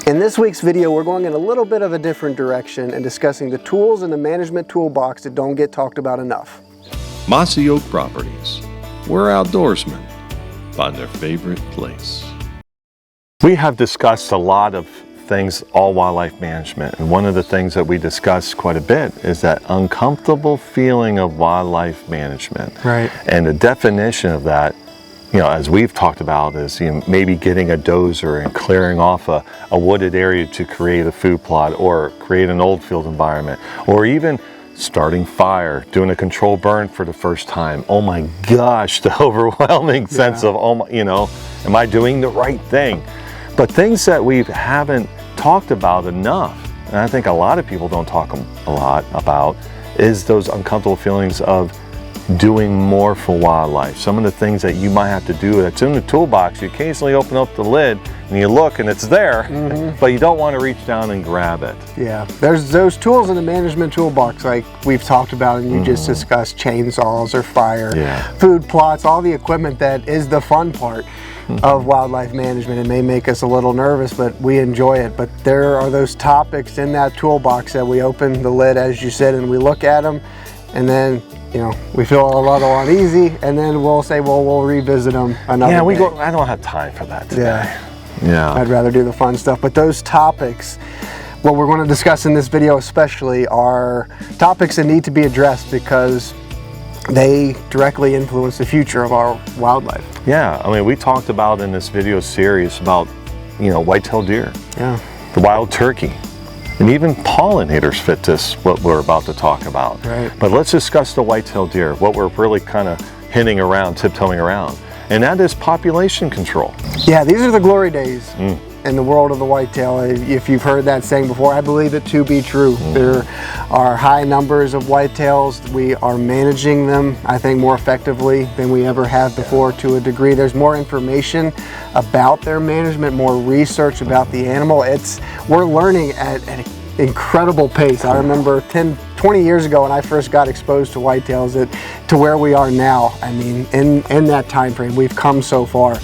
In this week's video, we're going in a little bit of a different direction and discussing the tools in the management toolbox that don't get talked about enough. Mossy Oak Properties, where outdoorsmen find their favorite place. We have discussed a lot of things, all wildlife management, and one of the things that we discuss quite a bit is that uncomfortable feeling of wildlife management. Right. And the definition of that, you know, as we've talked about, is maybe getting a dozer and clearing off a wooded area to create a food plot or create an old field environment, or even starting fire, doing a controlled burn for the first time. Oh my gosh, the overwhelming sense of, oh my, am I doing the right thing? But things that we haven't talked about enough, and I think a lot of people don't talk a lot about, is those uncomfortable feelings of doing more for wildlife. Some of the things that you might have to do that's in the toolbox, you occasionally open up the lid and you look and it's there, but you don't want to reach down and grab it. Yeah, there's those tools in the management toolbox like we've talked about and you just discussed, chainsaws or fire, food plots, all the equipment that is the fun part of wildlife management. It may make us a little nervous, but we enjoy it. But there are those topics in that toolbox that we open the lid, as you said, and we look at them, and then we feel a little uneasy, and then we'll say, well, we'll revisit them another day. I don't have time for that today. Yeah. I'd rather do the fun stuff. But those topics, what we're going to discuss in this video especially, are topics that need to be addressed because they directly influence the future of our wildlife. Yeah, I mean, we talked about in this video series about, white-tailed deer, the wild turkey, and even pollinators fit this, what we're about to talk about. Right. But let's discuss the white-tailed deer, what we're really kind of hinting around, tiptoeing around, and that is population control. Yeah, these are the glory days in the world of the whitetail. If you've heard that saying before, I believe it to be true. There are high numbers of whitetails. We are managing them, I think, more effectively than we ever have before to a degree. There's more information about their management, more research about the animal. We're learning at an incredible pace. I remember 20 years ago when I first got exposed to whitetails to where we are now. I mean, in that time frame, we've come so far.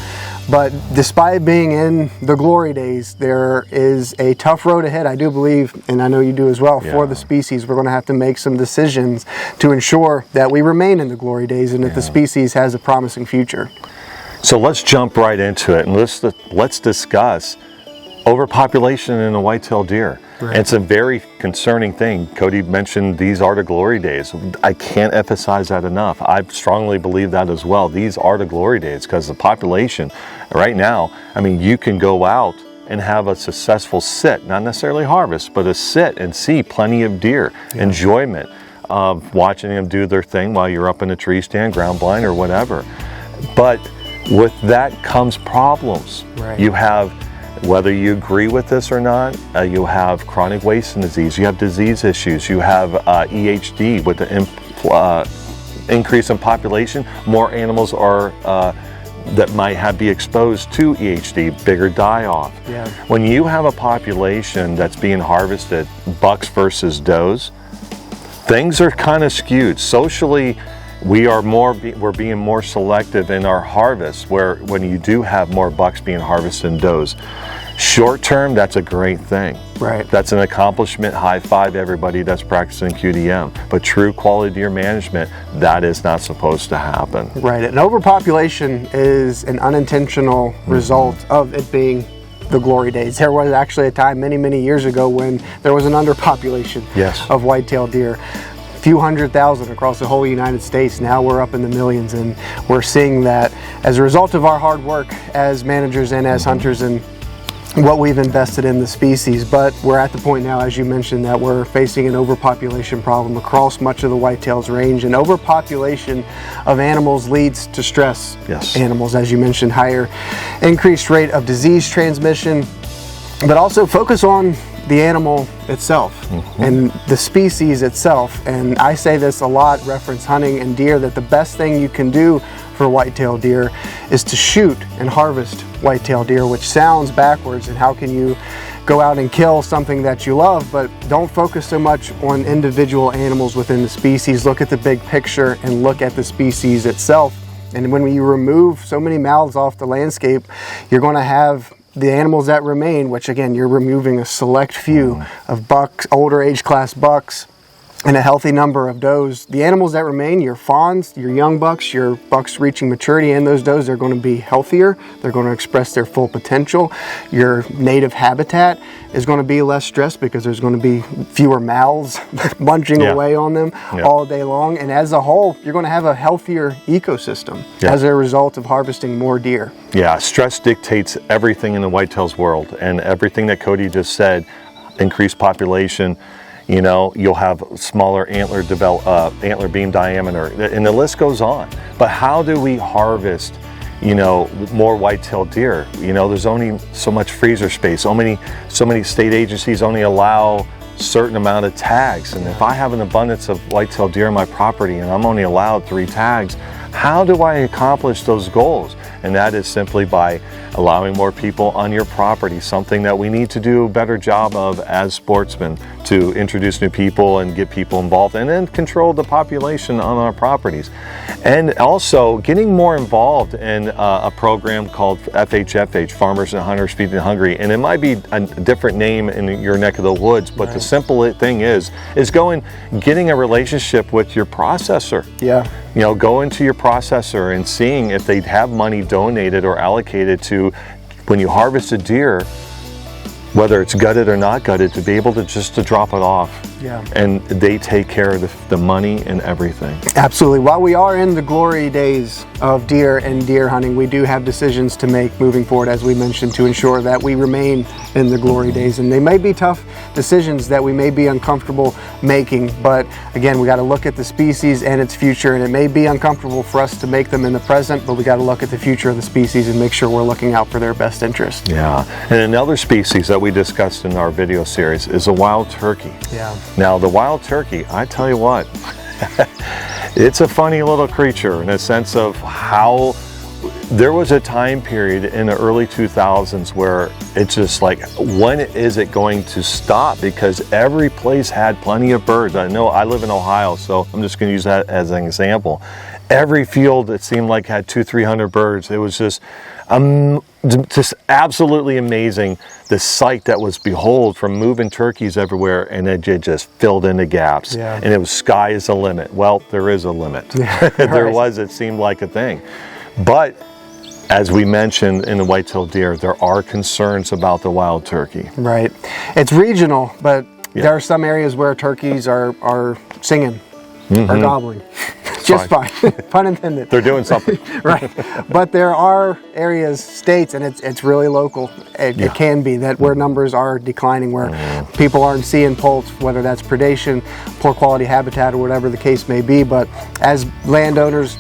But despite being in the glory days, there is a tough road ahead, I do believe, and I know you do as well, for the species. We're going to have to make some decisions to ensure that we remain in the glory days and that the species has a promising future. So let's jump right into it and let's discuss overpopulation in the white-tailed deer. Right. It's a very concerning thing. Cody mentioned these are the glory days. I can't emphasize that enough. I strongly believe that as well. These are the glory days because the population right now, I mean, you can go out and have a successful sit, not necessarily harvest, but a sit and see plenty of deer. Enjoyment of watching them do their thing while you're up in a tree stand, ground blind, or whatever. But with that comes problems. Right. You have, whether you agree with this or not, you have chronic wasting disease, you have disease issues, you have EHD with the increase in population. More animals are that might be exposed to EHD, bigger die-off. Yeah. When you have a population that's being harvested, bucks versus does, things are kind of skewed. Socially, we're being more selective in our harvest, where when you do have more bucks being harvested than does. Short term, that's a great thing. Right. That's an accomplishment. High five everybody that's practicing QDM. But true quality deer management, that is not supposed to happen. Right. And overpopulation is an unintentional result of it being the glory days. There was actually a time many, many years ago when there was an underpopulation of white-tailed deer. Few 100,000 across the whole United States. Now we're up in the millions, and we're seeing that as a result of our hard work as managers and as hunters and what we've invested in the species. But we're at the point now, as you mentioned, that we're facing an overpopulation problem across much of the whitetails range, and overpopulation of animals leads to stress. Animals, as you mentioned, higher increased rate of disease transmission, but also focus on the animal itself and the species itself. And I say this a lot, reference hunting and deer, that the best thing you can do for white-tailed deer is to shoot and harvest white-tailed deer, which sounds backwards. And how can you go out and kill something that you love? But don't focus so much on individual animals within the species. Look at the big picture and look at the species itself. And when you remove so many mouths off the landscape, you're going to have the animals that remain, which again, you're removing a select few of bucks, older age class bucks, and a healthy number of does. The animals that remain, your fawns, your young bucks, your bucks reaching maturity, and those does, they're going to be healthier. They're going to express their full potential. Your native habitat is going to be less stressed because there's going to be fewer mouths munching away on them all day long. And as a whole, you're going to have a healthier ecosystem as a result of harvesting more deer. Yeah, stress dictates everything in the whitetails world, and everything that Cody just said, increased population, you know, you'll have smaller antler beam diameter, and the list goes on. But how do we harvest, you know, more white-tailed deer? You know, there's only so much freezer space. So many state agencies only allow certain amount of tags. And if I have an abundance of white-tailed deer on my property and I'm only allowed 3 tags, how do I accomplish those goals? And that is simply by allowing more people on your property, something that we need to do a better job of as sportsmen, to introduce new people and get people involved, and then control the population on our properties. And also getting more involved in a program called FHFH, Farmers and Hunters Feed the Hungry. And it might be a different name in your neck of the woods, but the simple thing is getting a relationship with your processor. Yeah. You know, go into your processor and seeing if they have money donated or allocated to, when you harvest a deer, whether it's gutted or not gutted, to be able to just drop it off. Yeah. And they take care of the money and everything. Absolutely. While we are in the glory days of deer and deer hunting, we do have decisions to make moving forward, as we mentioned, to ensure that we remain in the glory days. And they may be tough decisions that we may be uncomfortable making, but again, we got to look at the species and its future, and it may be uncomfortable for us to make them in the present, but we got to look at the future of the species and make sure we're looking out for their best interest. Yeah. And another species that we discussed in our video series is a wild turkey. Yeah. Now, the wild turkey, I tell you what, it's a funny little creature in a sense of how there was a time period in the early 2000s where it's just like, when is it going to stop? Because every place had plenty of birds. I know I live in Ohio, so I'm just going to use that as an example. Every field, it seemed like, had 200-300 birds. It was just absolutely amazing, the sight that was behold from moving turkeys everywhere, and it just filled in the gaps. Yeah. And it was sky is the limit. Well, there is a limit. There was, it seemed like a thing. But as we mentioned in the white-tailed deer, there are concerns about the wild turkey. Right. It's regional, but there are some areas where turkeys are singing or gobbling. Just fine. Pun intended. They're doing something. Right. But there are areas, states, and it's really local. It can be that where numbers are declining, where people aren't seeing poults, whether that's predation, poor quality habitat, or whatever the case may be. But as landowners,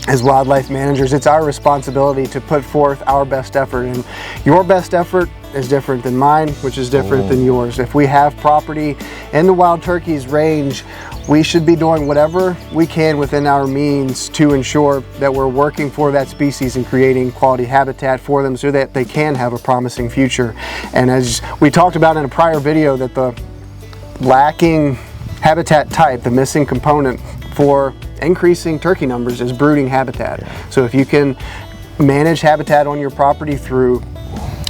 as wildlife managers, it's our responsibility to put forth our best effort. And your best effort is different than mine, which is different than yours. If we have property in the wild turkey's range, we should be doing whatever we can within our means to ensure that we're working for that species and creating quality habitat for them so that they can have a promising future. And as we talked about in a prior video, that the lacking habitat type, the missing component for increasing turkey numbers, is brooding habitat. So if you can manage habitat on your property through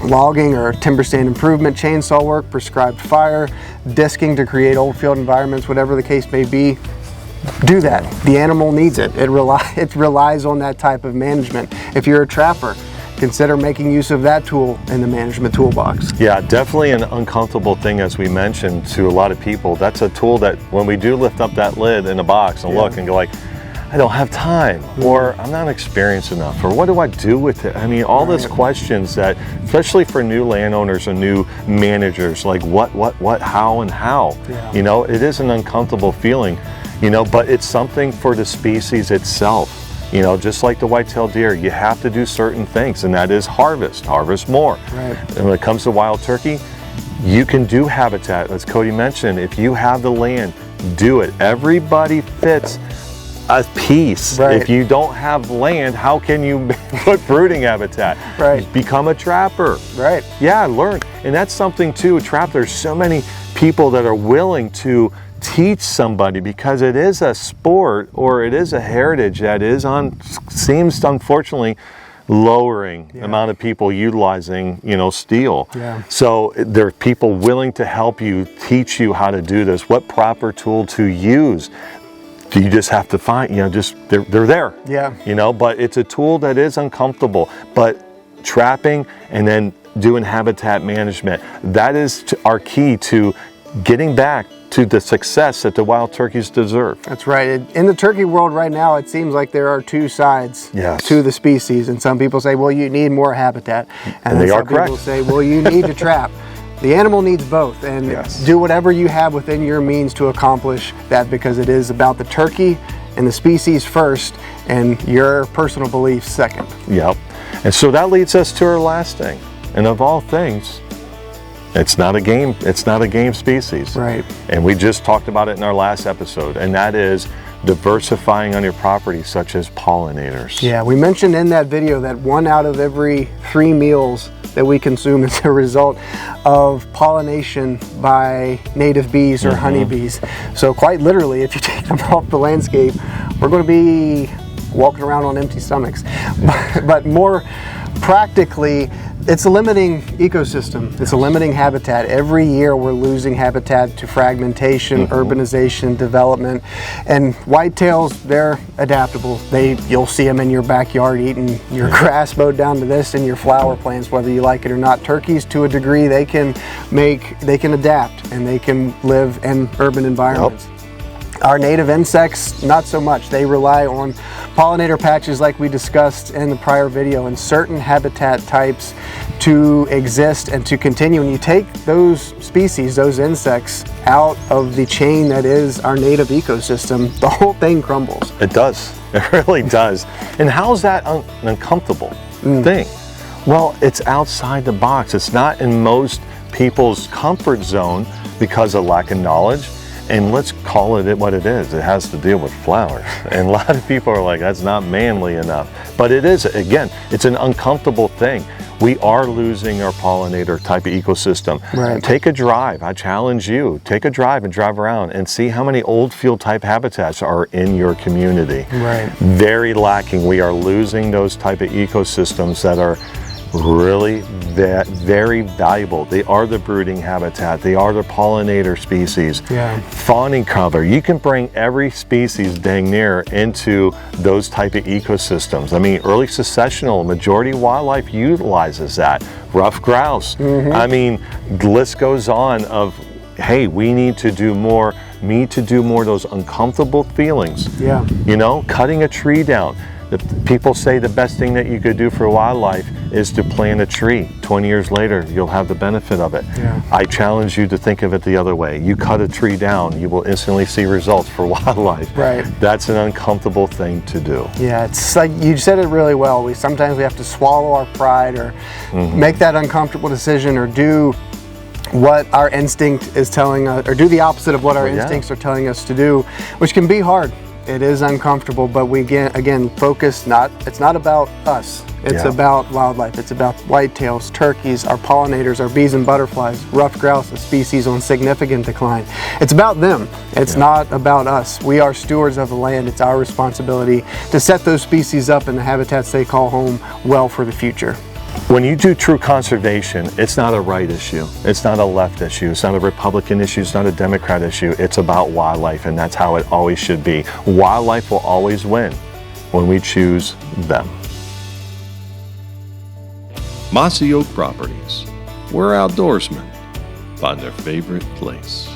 logging or timber stand improvement, chainsaw work, prescribed fire, disking to create old field environments, whatever the case may be, do that. The animal needs it. It relies on that type of management. If you're a trapper, consider making use of that tool in the management toolbox. Yeah, definitely an uncomfortable thing, as we mentioned, to a lot of people. That's a tool that when we do lift up that lid in the box and look and go like, I don't have time, or I'm not experienced enough, or what do I do with it? I mean, all those questions that, especially for new landowners or new managers, like what, how, and how. You know, it is an uncomfortable feeling, you know, but it's something for the species itself. You know, just like the white-tailed deer, you have to do certain things, and that is harvest more. And when it comes to wild turkey, you can do habitat, as Cody mentioned. If you have the land, do it. Everybody fits a piece. If you don't have land, how can you put brooding habitat? Become a trapper. Yeah, learn. And that's something too, a trap. There's so many people that are willing to teach somebody, because it is a sport, or it is a heritage that is seems unfortunately lowering the amount of people utilizing, steel. Yeah. So there are people willing to help you, teach you how to do this, what proper tool to use. You just have to find, they're there. Yeah. But it's a tool that is uncomfortable. But trapping and then doing habitat management, that is our key to getting back to the success that the wild turkeys deserve. That's right. In the turkey world right now, it seems like there are two sides to the species. And some people say, well, you need more habitat. And then some people say, well, you need to trap. The animal needs both, and do whatever you have within your means to accomplish that, because it is about the turkey and the species first and your personal beliefs second. Yep. And so that leads us to our last thing. And of all things, it's not a game species. Right. And we just talked about it in our last episode, and that is diversifying on your property, such as pollinators. Yeah, we mentioned in that video that 1 out of every 3 meals that we consume is a result of pollination by native bees or honeybees. So quite literally, if you take them off the landscape, we're going to be walking around on empty stomachs. But more practically, it's a limiting ecosystem. It's a limiting habitat. Every year we're losing habitat to fragmentation, urbanization, development. And whitetails, they're adaptable. You'll see them in your backyard eating your grass mowed down to this and your flower plants, whether you like it or not. Turkeys, to a degree, they can adapt and they can live in urban environments. Our native insects, not so much. They rely on pollinator patches like we discussed in the prior video, and certain habitat types to exist and to continue. When you take those species, those insects, out of the chain that is our native ecosystem, the whole thing crumbles. It does. It really does. And how's that an uncomfortable thing? Well, it's outside the box. It's not in most people's comfort zone because of lack of knowledge. And let's call it what it is. It has to deal with flowers. And a lot of people are like, that's not manly enough. But it is, again, it's an uncomfortable thing. We are losing our pollinator type of ecosystem. Right. Take a drive. I challenge you. Take a drive and drive around and see how many old field type habitats are in your community. Right. Very lacking. We are losing those type of ecosystems that are really very valuable. They are the brooding habitat. They are the pollinator species. Yeah. Fawning cover. You can bring every species dang near into those type of ecosystems. I mean, early successional, majority wildlife utilizes that. Ruffed grouse. I mean, the list goes on of, hey, we need to do more of those uncomfortable feelings. Yeah. Cutting a tree down. People say the best thing that you could do for wildlife is to plant a tree. 20 years later, you'll have the benefit of it. Yeah. I challenge you to think of it the other way. You cut a tree down, you will instantly see results for wildlife. Right. That's an uncomfortable thing to do. Yeah, it's like you said it really well. Sometimes we have to swallow our pride or make that uncomfortable decision or do what our instinct is telling us, or do the opposite of what our instincts are telling us to do, which can be hard. It is uncomfortable, but we again focus. It's not about us. It's about wildlife. It's about whitetails, turkeys, our pollinators, our bees and butterflies, ruffed grouse, a species on significant decline. It's about them. It's not about us. We are stewards of the land. It's our responsibility to set those species up in the habitats they call home well for the future. When you do true conservation, it's not a right issue. It's not a left issue. It's not a Republican issue. It's not a Democrat issue. It's about wildlife, and that's how it always should be. Wildlife will always win when we choose them. Mossy Oak Properties, where outdoorsmen find their favorite place.